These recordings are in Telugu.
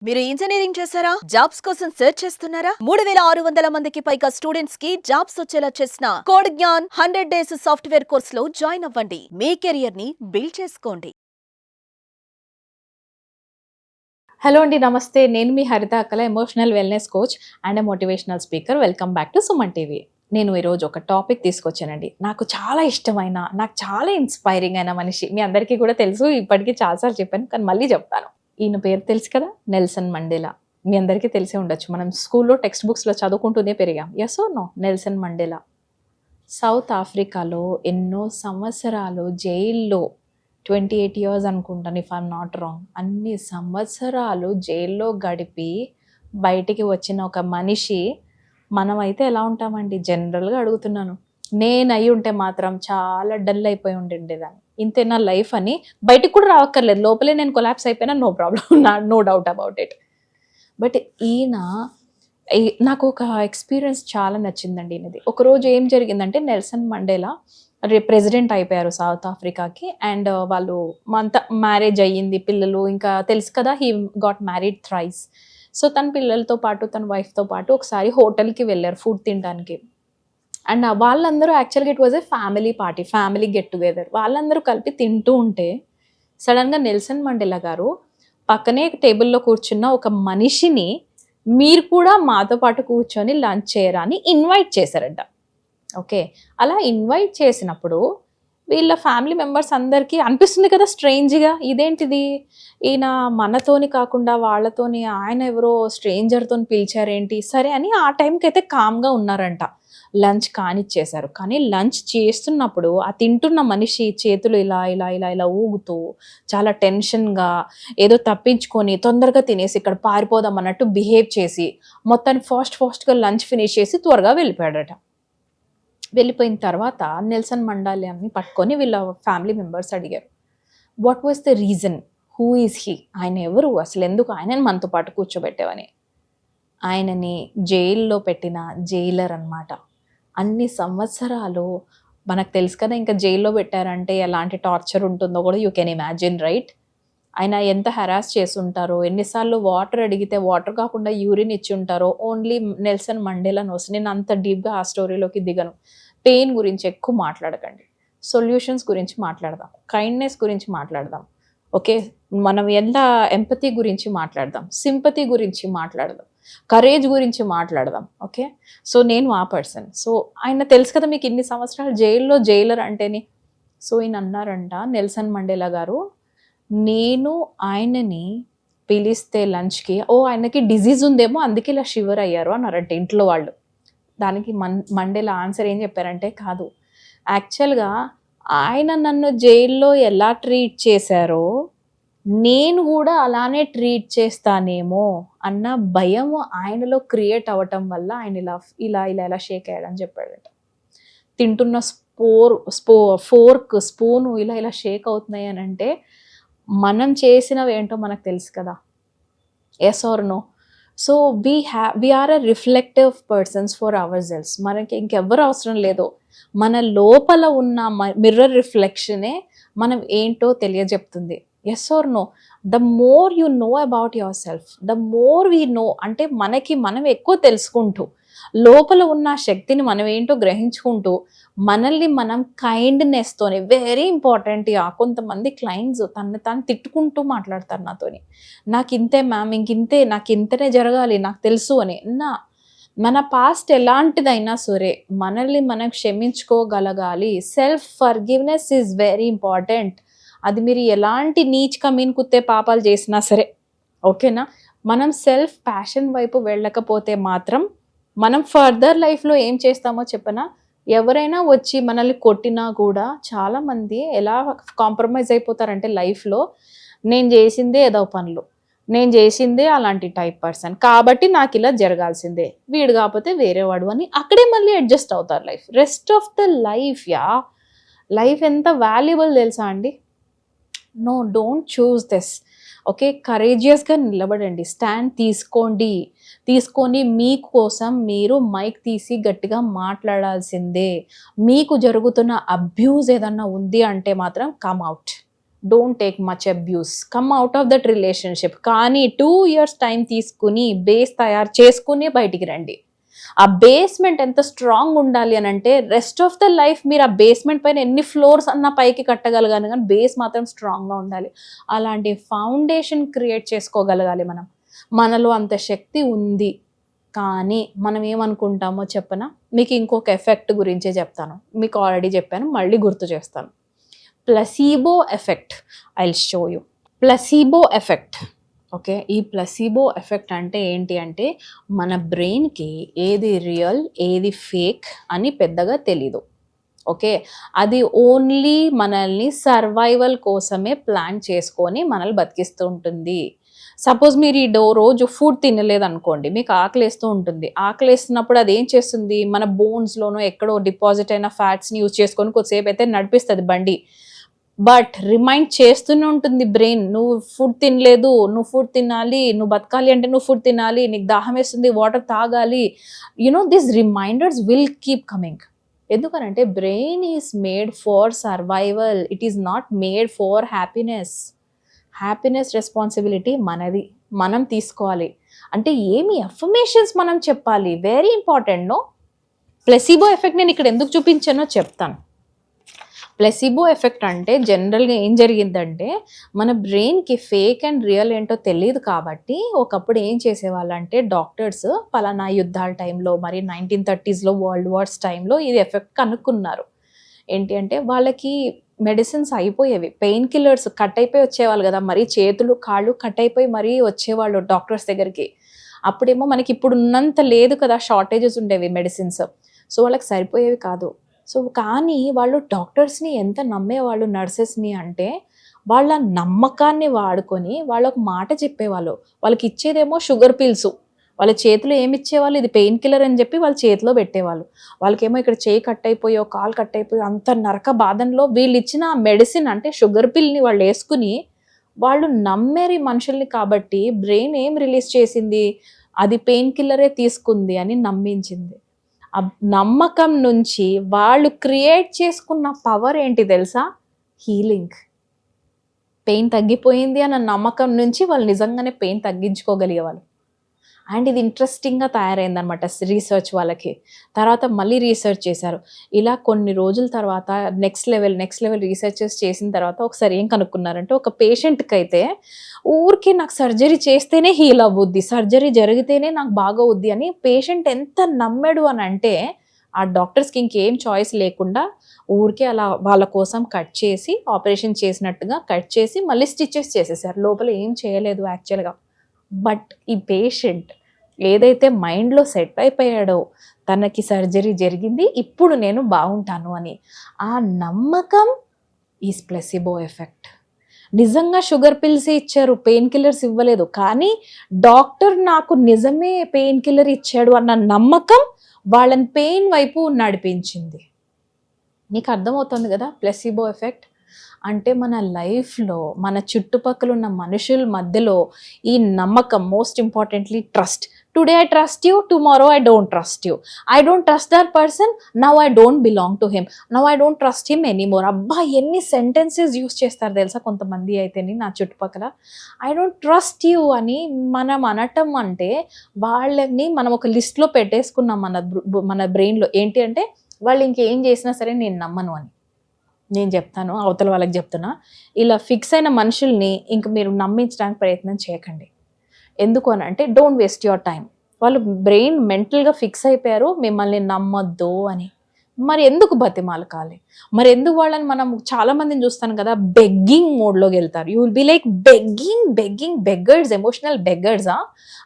మీరు ఇంజనీరింగ్ చేశారా? జాబ్స్ కోసం సెర్చ్ చేస్తున్నారా? 3600 మందికి పైగా స్టూడెంట్స్ కి జాబ్స్ వచ్చేలా చేసిన code Gyan 100 days software course లో జాయిన్ అవ్వండి. మీ కెరియర్ ని బిల్డ్ చేసుకోండి. హలో అండి, నమస్తే. నేను మీ హరిత అక్కల, emotional wellness coach and motivational speaker. Welcome back to Suman TV. నేను ఈరోజు ఒక టాపిక్ తీసుకొచ్చానండి. నాకు చాలా ఇష్టమైన, నాకు చాలా ఇన్స్పైరింగ్ అయిన మనిషి. మీ అందరికీ కూడా తెలుసు, ఇప్పటికీ చాలాసార్లు చెప్పాను, కానీ మళ్ళీ చెప్తాను. ఈయన పేరు తెలుసు కదా, నెల్సన్ మండేలా. మీ అందరికీ తెలిసే ఉండొచ్చు, మనం స్కూల్లో టెక్స్ట్ బుక్స్లో చదువుకుంటూనే పెరిగాం. Yes or no? Nelson Mandela South ఆఫ్రికాలో ఎన్నో సంవత్సరాలు జైల్లో, 28 years అనుకుంటాను, ఇఫ్ ఐఎమ్ నాట్ రాంగ్, అన్ని సంవత్సరాలు జైల్లో గడిపి బయటికి వచ్చిన ఒక మనిషి. మనమైతే ఎలా ఉంటామండి? జనరల్గా అడుగుతున్నాను. నేను అయి ఉంటే మాత్రం చాలా డల్ అయిపోయి ఉండేదాన్ని. ఇంతే నా లైఫ్ అని బయటికి కూడా రావక్కర్లేదు, లోపలే నేను కొలాప్స్ అయిపోయినా no problem, no doubt about it. But ఈయన నాకు ఒక ఎక్స్పీరియన్స్ చాలా నచ్చిందండి ఈయనది. ఒకరోజు ఏం జరిగిందంటే, నెల్సన్ మండేలా ప్రెసిడెంట్ అయిపోయారు సౌత్ ఆఫ్రికాకి. అండ్ వాళ్ళు మ్యారేజ్ అయ్యింది, పిల్లలు, ఇంకా తెలుసు కదా, he got married thrice. So తన పిల్లలతో పాటు, తన వైఫ్తో పాటు ఒకసారి హోటల్కి వెళ్ళారు ఫుడ్ తినడానికి. అండ్ వాళ్ళందరూ యాక్చువల్గా it was a family party, family get together. వాళ్ళందరూ కలిపి తింటూ ఉంటే సడన్గా నెల్సన్ మండేలా గారు పక్కనే టేబుల్లో కూర్చున్న ఒక మనిషిని, మీరు కూడా మాతో పాటు కూర్చొని లంచ్ చేయరా అని ఇన్వైట్ చేశారంట. ఓకే, అలా ఇన్వైట్ చేసినప్పుడు వీళ్ళ ఫ్యామిలీ మెంబర్స్ అందరికీ అనిపిస్తుంది కదా స్ట్రేంజ్గా, ఇదేంటిది, ఈయన మనతోని కాకుండా వాళ్ళతోని, ఆయన ఎవరో స్ట్రేంజర్తో పిలిచారేంటి, సరే అని ఆ టైంకి అయితే కామ్గా ఉన్నారంట. లంచ్ కానిచ్చేశారు. కానీ లంచ్ చేస్తున్నప్పుడు ఆ తింటున్న మనిషి చేతులు ఇలా ఇలా ఇలా ఇలా ఊగుతూ, చాలా టెన్షన్గా, ఏదో తప్పించుకొని తొందరగా తినేసి ఇక్కడ పారిపోదాం అన్నట్టు బిహేవ్ చేసి, మొత్తాన్ని ఫాస్ట్గా లంచ్ ఫినిష్ చేసి త్వరగా వెళ్ళిపోయాడట. వెళ్ళిపోయిన తర్వాత నెల్సన్ మండేలాని పట్టుకొని వీళ్ళ ఫ్యామిలీ మెంబర్స్ అడిగారు, what was the reason, who is he, ఆయన ఎవరు, అసలు ఎందుకు ఆయనని మనతో పాటు కూర్చోబెట్టేవని. ఆయనని జైల్లో పెట్టిన జైలర్ అన్నమాట. అన్ని సంవత్సరాలు, మనకు తెలుసు కదా, ఇంకా జైల్లో పెట్టారంటే ఎలాంటి టార్చర్ ఉంటుందో కూడా యూ కెన్ ఇమాజిన్, రైట్? ఆయన ఎంత హెరాస్ చేసి ఉంటారో, ఎన్నిసార్లు వాటర్ అడిగితే వాటర్ కాకుండా యూరిన్ ఇచ్చి ఉంటారో. Only Nelson Mandela knows. నేను అంత డీప్గా ఆ స్టోరీలోకి దిగను. పెయిన్ గురించి ఎక్కువ మాట్లాడకండి, సొల్యూషన్స్ గురించి మాట్లాడదాం, కైండ్నెస్ గురించి మాట్లాడదాం. ఓకే, మనం ఎంత ఎంపతి గురించి మాట్లాడదాం, సింపతి గురించి మాట్లాడదాం, కరేజ్ గురించి మాట్లాడదాం. ఓకే, సో నేను ఆ పర్సన్. సో ఆయన తెలుసు కదా మీకు, ఇన్ని సంవత్సరాలు జైల్లో జైలర్ అంటేనే. సో ఈయన అన్నారంట, నెల్సన్ మండేలా గారు, నేను ఆయనని పిలిస్తే లంచ్కి, ఆయనకి డిజీజ్ ఉందేమో అందుకే ఇలా షివర్ అయ్యారు అన్నారంటే ఇంట్లో వాళ్ళు. దానికి మండేలా ఆన్సర్ ఏం చెప్పారంటే, కాదు, యాక్చువల్గా ఆయన నన్ను జైల్లో ఎలా ట్రీట్ చేశారో నేను కూడా అలానే ట్రీట్ చేస్తానేమో అన్న భయం ఆయనలో క్రియేట్ అవ్వటం వల్ల ఆయన ఇలా ఇలా ఇలా ఇలా షేక్ అయ్యాడని చెప్పాడట. తింటున్న ఫోర్క్, స్పూను ఇలా ఇలా షేక్ అవుతున్నాయి అని అంటే మనం చేసినవి ఏంటో మనకు తెలుసు కదా. Yes or no? So we are a reflective persons for our selves. మనకి ఇంకెవ్వరు అవసరం లేదు, మన లోపల ఉన్న మిర్రర్ రిఫ్లెక్షనే మనం ఏంటో తెలియజెప్తుంది. Yes or no? The more you know about yourself, the more we know, అంటే మనకి మనం ఎక్కువ తెలుసుకుంటూ, లోపల ఉన్న శక్తిని మనం ఏంటో గ్రహించుకుంటూ, మనల్ని మనం కైండ్నెస్తోనే, వెరీ ఇంపార్టెంట్. కొంతమంది క్లయింట్స్ తాను తిట్టుకుంటూ మాట్లాడతారు నాతోని, నాకు ఇంతే మ్యామ్, ఇంకింతే, నాకు ఇంతనే జరగాలి, నాకు తెలుసు అని. మన పాస్ట్ ఎలాంటిదైనా సరే మనల్ని మనం క్షమించుకోగలగాలి. Self forgiveness is very important. అది మీరు ఎలాంటి నీచ్ కమీన్ కుత్తే పాపాలు చేసినా సరే, ఓకేనా, మనం సెల్ఫ్ ప్యాషన్ వైపు వెళ్ళకపోతే మాత్రం మనం ఫర్దర్ లైఫ్లో ఏం చేస్తామో చెప్పనా, ఎవరైనా వచ్చి మనల్ని కొట్టినా కూడా చాలామంది ఎలా కాంప్రమైజ్ అయిపోతారంటే లైఫ్లో, నేను చేసిందే ఏదో పనులు, నేను చేసిందే అలాంటి టైప్ పర్సన్ కాబట్టి నాకు ఇలా జరగాల్సిందే, వీడు కాకపోతే వేరేవాడు అని అక్కడే మళ్ళీ అడ్జస్ట్ అవుతారు life. Rest of the life ఎంత వాల్యుబుల్ తెలుసా అండి? No, don't choose this. Okay, కరేజియస్గా నిలబడండి, స్టాండ్ తీసుకొని మీకోసం మీరు మైక్ తీసి గట్టిగా మాట్లాడాల్సిందే. మీకు జరుగుతున్న అబ్యూజ్ ఏదన్నా ఉంది అంటే మాత్రం come out. Don't take much abuse, come out of that relationship. కానీ 2 years టైం తీసుకుని బేస్ తయారు చేసుకుని బయటికి రండి. ఆ బేస్మెంట్ ఎంత స్ట్రాంగ్ ఉండాలి అని అంటే రెస్ట్ ఆఫ్ ద లైఫ్ మీరు ఆ బేస్మెంట్ పైన ఎన్ని ఫ్లోర్స్ అన్న పైకి కట్టగలగాలి, కానీ బేస్ మాత్రం స్ట్రాంగ్గా ఉండాలి. అలాంటి ఫౌండేషన్ క్రియేట్ చేసుకోగలగాలి మనం. మనలో అంత శక్తి ఉంది. కానీ మనం ఏమనుకుంటామో చెప్పనా, మీకు ఇంకొక ఎఫెక్ట్ గురించే చెప్తాను. మీకు ఆల్రెడీ చెప్పాను, మళ్ళీ గుర్తు చేస్తాను. Placebo effect. I will show you placebo effect. Okay, ఈ ప్లసీబో ఎఫెక్ట్ అంటే ఏంటి అంటే మన బ్రెయిన్కి ఏది రియల్ ఏది ఫేక్ అని పెద్దగా తెలీదు. ఓకే, అది ఓన్లీ మనల్ని సర్వైవల్ కోసమే ప్లాన్ చేసుకొని మనల్ని బతికిస్తూ ఉంటుంది. సపోజ్ మీరు ఈ రోజు ఫుడ్ తినలేదు అనుకోండి, మీకు ఆకలేస్తూ ఉంటుంది. ఆకలేస్తున్నప్పుడు అది ఏం చేస్తుంది, మన బోన్స్లోనో ఎక్కడో డిపాజిట్ అయిన ఫ్యాట్స్ని యూజ్ చేసుకొని కొద్దిసేపు అయితే నడిపిస్తుంది బండి. బట్ రిమైండ్ చేస్తూనే ఉంటుంది బ్రెయిన్, నువ్వు ఫుడ్ తినలేదు, నువ్వు ఫుడ్ తినాలి, నువ్వు బతకాలి అంటే నువ్వు ఫుడ్ తినాలి, నీకు దాహం వేస్తుంది, వాటర్ తాగాలి. This reminders will keep coming. ఎందుకనంటే brain is made for survival, it is not made for happiness. Happiness responsibility మనది, మనం తీసుకోవాలి. అంటే ఏమి అఫర్మేషన్స్ మనం చెప్పాలి, very important. No, placebo effect నేను ఇక్కడ ఎందుకు చూపించానో చెప్తాను. ప్లసీబో ఎఫెక్ట్ అంటే జనరల్గా ఏం జరిగిందంటే మన బ్రెయిన్కి ఫేక్ అండ్ రియల్ ఏంటో తెలియదు కాబట్టి ఒకప్పుడు ఏం చేసేవాళ్ళంటే డాక్టర్స్ పలానా యుద్ధాల టైంలో, మరి 1930s వరల్డ్ వార్స్ టైంలో ఇది ఎఫెక్ట్ కనుక్కున్నారు. ఏంటి అంటే వాళ్ళకి మెడిసిన్స్ అయిపోయేవి, పెయిన్ కిల్లర్స్ కట్ అయిపోయి వచ్చేవాళ్ళు కదా, మరి చేతులు కాళ్ళు కట్ అయిపోయి మరీ వచ్చేవాళ్ళు డాక్టర్స్ దగ్గరికి. అప్పుడేమో మనకి ఇప్పుడు ఉన్నంత లేదు కదా, షార్టేజెస్ ఉండేవి మెడిసిన్స్. సో వాళ్ళకి సరిపోయేవి కాదు. సో కానీ వాళ్ళు డాక్టర్స్ని ఎంత నమ్మేవాళ్ళు, నర్సెస్ని అంటే వాళ్ళ నమ్మకాన్ని వాడుకొని వాళ్ళకు మాట చెప్పేవాళ్ళు. వాళ్ళకి ఇచ్చేదేమో షుగర్ పిల్స్, వాళ్ళ చేతిలో ఏమి ఇచ్చేవాళ్ళు, ఇది పెయిన్ కిల్లర్ అని చెప్పి వాళ్ళ చేతిలో పెట్టేవాళ్ళు. వాళ్ళకేమో ఇక్కడ చేయి కట్ అయిపోయో కాలు కట్ అయిపోయో అంత నరక బాధంలో వీళ్ళు ఇచ్చిన మెడిసిన్ అంటే షుగర్ పిల్ని వాళ్ళు వేసుకుని వాళ్ళు నమ్మేరి మనుషుల్ని. కాబట్టి బ్రెయిన్ ఏం రిలీజ్ చేసింది, అది పెయిన్ కిల్లరే తీసుకుంది అని నమ్మించింది. ఆ నమ్మకం నుంచి వాళ్ళు క్రియేట్ చేసుకున్న పవర్ ఏంటి తెలుసా, హీలింగ్. పెయిన్ తగ్గిపోయింది అన్న నమ్మకం నుంచి వాళ్ళు నిజంగానే పెయిన్ తగ్గించుకోగలిగేవాళ్ళు. అండ్ ఇది ఇంట్రెస్టింగ్గా తయారైందనమాట రీసెర్చ్ వాళ్ళకి. తర్వాత మళ్ళీ రీసెర్చ్ చేశారు. ఇలా కొన్ని రోజుల తర్వాత నెక్స్ట్ లెవెల్ రీసెర్చెస్ చేసిన తర్వాత ఒకసారి ఏం కనుక్కున్నారంటే, ఒక పేషెంట్కి అయితే ఊరికి నాకు సర్జరీ చేస్తేనే హీల్ అవ్వుద్ది, సర్జరీ జరిగితేనే నాకు బాగవుద్ది అని పేషెంట్ ఎంత నమ్మాడు అని అంటే ఆ డాక్టర్స్కి ఇంకేం చాయిస్ లేకుండా ఊరికే అలా వాళ్ళ కోసం కట్ చేసి, ఆపరేషన్ చేసినట్టుగా కట్ చేసి మళ్ళీ స్టిచెస్ చేసేసారు. లోపల ఏం చేయలేదు యాక్చువల్గా. బట్ ఈ పేషెంట్ ఏదైతే మైండ్లో సెట్ అయిపోయాడో, తనకి సర్జరీ జరిగింది, ఇప్పుడు నేను బాగుంటాను అని, ఆ నమ్మకం ఈజ్ ప్లసీబో ఎఫెక్ట్. నిజంగా షుగర్ పిల్స్ ఇచ్చారు, పెయిన్ కిల్లర్స్ ఇవ్వలేదు, కానీ డాక్టర్ నాకు నిజమే పెయిన్ కిల్లర్ ఇచ్చాడు అన్న నమ్మకం వాళ్ళని పెయిన్ వైపు నడిపించింది. నీకు అర్థమవుతుంది కదా ప్లసీబో ఎఫెక్ట్ అంటే? మన లైఫ్లో మన చుట్టుపక్కల ఉన్న మనుషుల మధ్యలో ఈ నమ్మకం, most importantly trust. Today I trust you, tomorrow I don't trust you. I don't trust that person, now I don't belong to him, now I don't trust him anymore. అబ్బా ఎన్ని సెంటెన్సెస్ యూస్ చేస్తారు తెలుసా కొంతమంది అయితేని నా చుట్టుపక్కల. ఐ డోంట్ ట్రస్ట్ యూ అని మనం అనటం అంటే వాళ్ళని మనం ఒక లిస్ట్లో పెట్టేసుకున్నాం మన బ్రెయిన్లో. ఏంటి అంటే వాళ్ళు ఇంకేం చేసినా సరే నేను నమ్మను అని. నేను చెప్తాను, అవతల వాళ్ళకి చెప్తున్నా, ఇలా ఫిక్స్ అయిన మనుషుల్ని ఇంక మీరు నమ్మించడానికి ప్రయత్నం చేయకండి. ఎందుకు అని అంటే డోంట్ వేస్ట్ యువర్ టైం. వాళ్ళు బ్రెయిన్ మెంటల్గా ఫిక్స్ అయిపోయారు మిమ్మల్ని నమ్మొద్దు అని. మరి ఎందుకు బతిమాలకాలి? మరి ఎందుకు వాళ్ళని మనం చాలామందిని చూస్తాను కదా, బెగ్గింగ్ మోడ్లోకి వెళ్తారు. You will be like begging beggars, emotional బెగ్గర్సా?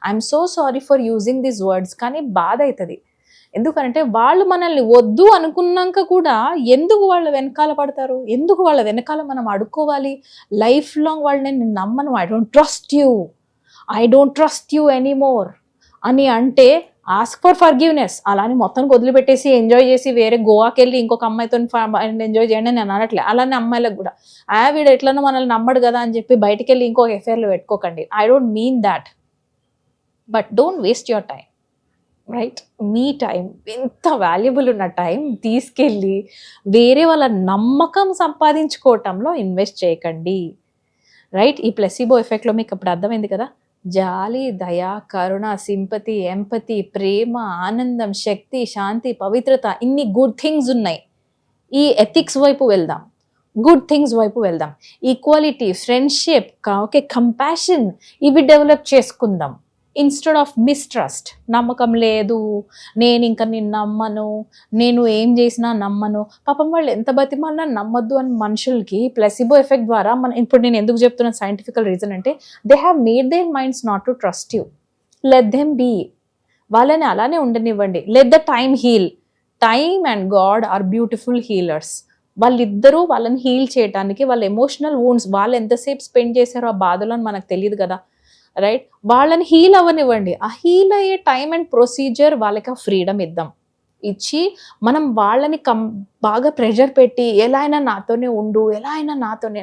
I'm so sorry for using these words, కానీ బాధ అవుతుంది. ఎందుకంటే వాళ్ళు మనల్ని వద్దు అనుకున్నాక కూడా ఎందుకు వాళ్ళ వెనకాల పడతారు? ఎందుకు వాళ్ళ వెనకాల మనం అడుక్కోవాలి? లైఫ్ లాంగ్ వాళ్ళని నేను నమ్మను, I don't trust you anymore అని అంటే ఆస్క్ ఫర్ ఫర్గివ్నెస్. అలానే మొత్తం వదిలిపెట్టేసి ఎంజాయ్ చేసి వేరే గోవాకి వెళ్ళి ఇంకొక అమ్మాయితో ఎంజాయ్ చేయండి అని నేను అనట్లే. అలానే అమ్మాయిలకు కూడా వీడు ఎట్లనో మనల్ని నమ్మడు కదా అని చెప్పి బయటికి వెళ్ళి ఇంకొక ఎఫ్ఐఆర్లో పెట్టుకోకండి. I don't mean that, but don't waste your time. Right? Me time, ఎంత వాల్యుబుల్ ఉన్న టైం తీసుకెళ్ళి వేరే వాళ్ళ నమ్మకం సంపాదించుకోవటంలో ఇన్వెస్ట్ చేయకండి. రైట్? ఈ ప్లెసిబో ఎఫెక్ట్లో మీకు అప్పుడు అర్థమైంది కదా, జాలి, దయ, కరుణ, సింపతి, ఎంపతి, ప్రేమ, ఆనందం, శక్తి, శాంతి, పవిత్రత, ఇన్ని గుడ్ థింగ్స్ ఉన్నాయి. ఈ ఎథిక్స్ వైపు వెళ్దాం, గుడ్ థింగ్స్ వైపు వెళ్దాం. ఈక్వాలిటీ, ఫ్రెండ్షిప్, ఓకే, కంపాషన్, ఇవి డెవలప్ చేసుకుందాం. ఇన్స్టెడ్ ఆఫ్ మిస్ట్రస్ట్, నమ్మకం లేదు, నేను ఇంకా నిన్ను నమ్మను, నేను ఏం చేసినా నమ్మను. పాపం వాళ్ళు ఎంత బతిమాలినా నమ్మద్దు అని మనుషులకి ప్లెసిబో ఎఫెక్ట్ ద్వారా ఇప్పుడు నేను ఎందుకు చెప్తున్న సైంటిఫికల్ రీజన్ అంటే, they have made their minds not to trust you. Let them be, వాళ్ళని అలానే ఉండనివ్వండి. Let the time heal. Time and God are beautiful healers. వాళ్ళిద్దరూ వాళ్ళని హీల్ చేయడానికి, వాళ్ళ ఎమోషనల్ వూండ్స్ వాళ్ళు ఎంతసేపు స్పెండ్ చేశారో ఆ బాధలో అని మనకు తెలియదు కదా, రైట్? వాళ్ళని హీల్ అవ్వనివ్వండి. ఆ హీల్ అయ్యే టైం అండ్ ప్రొసీజర్ వాళ్ళకి ఆ ఫ్రీడమ్ ఇచ్చి మనం వాళ్ళని బాగా ప్రెషర్ పెట్టి ఎలా అయినా నాతోనే ఉండు, ఎలా అయినా నాతోనే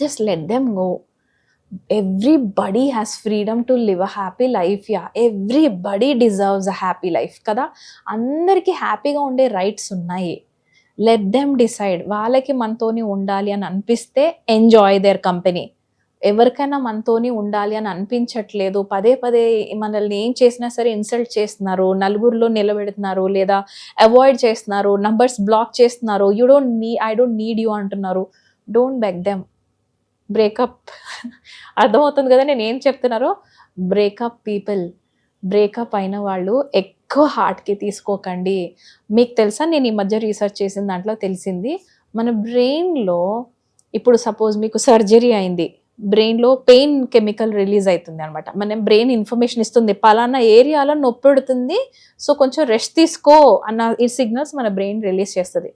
just let them go. Everybody has freedom to live a happy life. Everybody deserves a happy life కదా. అందరికీ హ్యాపీగా ఉండే రైట్స్ ఉన్నాయి. Let them decide. వాళ్ళకి మనతోని ఉండాలి అని అనిపిస్తే ఎంజాయ్ దేర్ కంపెనీ. ఎవరికైనా మనతోని ఉండాలి అని అనిపించట్లేదు, పదే పదే మనల్ని ఏం చేసినా సరే ఇన్సల్ట్ చేస్తున్నారు, నలుగురిలో నిలబెడుతున్నారు, లేదా అవాయిడ్ చేస్తున్నారు, నంబర్స్ బ్లాక్ చేస్తున్నారు, ఐ డోంట్ నీడ్ యూ అంటున్నారు, డోంట్ బెగ్ దెమ్. బ్రేకప్. అర్థమవుతుంది కదా నేను ఏం చెప్తున్నారో? బ్రేకప్ పీపుల్, బ్రేకప్ అయిన వాళ్ళు ఎక్కువ హార్ట్కి తీసుకోకండి. మీకు తెలుసా, నేను ఈ మధ్య రీసెర్చ్ చేసిన దాంట్లో తెలిసింది, మన బ్రెయిన్లో ఇప్పుడు సపోజ్ మీకు సర్జరీ అయింది, బ్రెయిన్లో పెయిన్ కెమికల్ రిలీజ్ అవుతుంది అనమాట. మన బ్రెయిన్ ఇన్ఫర్మేషన్ ఇస్తుంది, పలానా ఏరియాలో నొప్పి పెడుతుంది, సో కొంచెం రెస్ట్ తీసుకో అన్న ఈ సిగ్నల్స్ మన బ్రెయిన్ రిలీజ్ చేస్తుంది.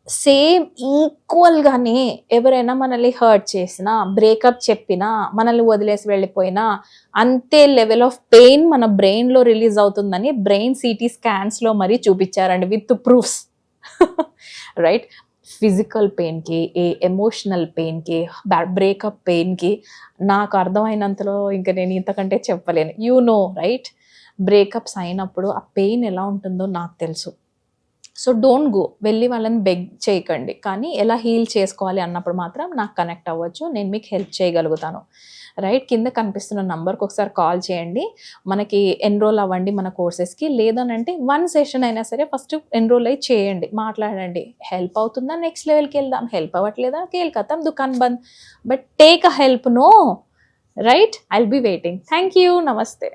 సేమ్ ఈక్వల్గానే ఎవరైనా మనల్ని హర్ట్ చేసినా, బ్రేకప్ చెప్పినా, మనల్ని వదిలేసి వెళ్ళిపోయినా అంతే లెవెల్ ఆఫ్ పెయిన్ మన బ్రెయిన్లో రిలీజ్ అవుతుందని బ్రెయిన్ సిటీ స్కాన్స్లో మరీ చూపించారండి, విత్ ప్రూఫ్స్. రైట్? ఫిజికల్ పెయిన్కి, ఎమోషనల్ పెయిన్కి, బ్రేకప్ పెయిన్కి నాకు అర్థమైనంతలో ఇంకా నేను ఇంతకంటే చెప్పలేను. రైట్? బ్రేకప్స్ అయినప్పుడు ఆ పెయిన్ ఎలా ఉంటుందో నాకు తెలుసు. సో డోంట్ గో, వెళ్ళి వాళ్ళని బెగ్ చేయకండి. కానీ ఎలా హీల్ చేసుకోవాలి అన్నప్పుడు మాత్రం నాకు కనెక్ట్ అవ్వచ్చు, నేను మీకు హెల్ప్ చేయగలుగుతాను. రైట్? కింద కనిపిస్తున్న నంబర్కి ఒకసారి కాల్ చేయండి, మనకి ఎన్రోల్ అవ్వండి మన కోర్సెస్కి. లేదనంటే 1 సెషన్ అయినా సరే ఫస్ట్ ఎన్రోల్ అయ్యి చేయండి, మాట్లాడండి. హెల్ప్ అవుతుందా, నెక్స్ట్ లెవెల్కి వెళ్దాం. హెల్ప్ అవ్వట్లేదా, కేల్ ఖతం, దుకాన్ బంద్. But take a help. No, right? I'll be waiting. Thank you. నమస్తే.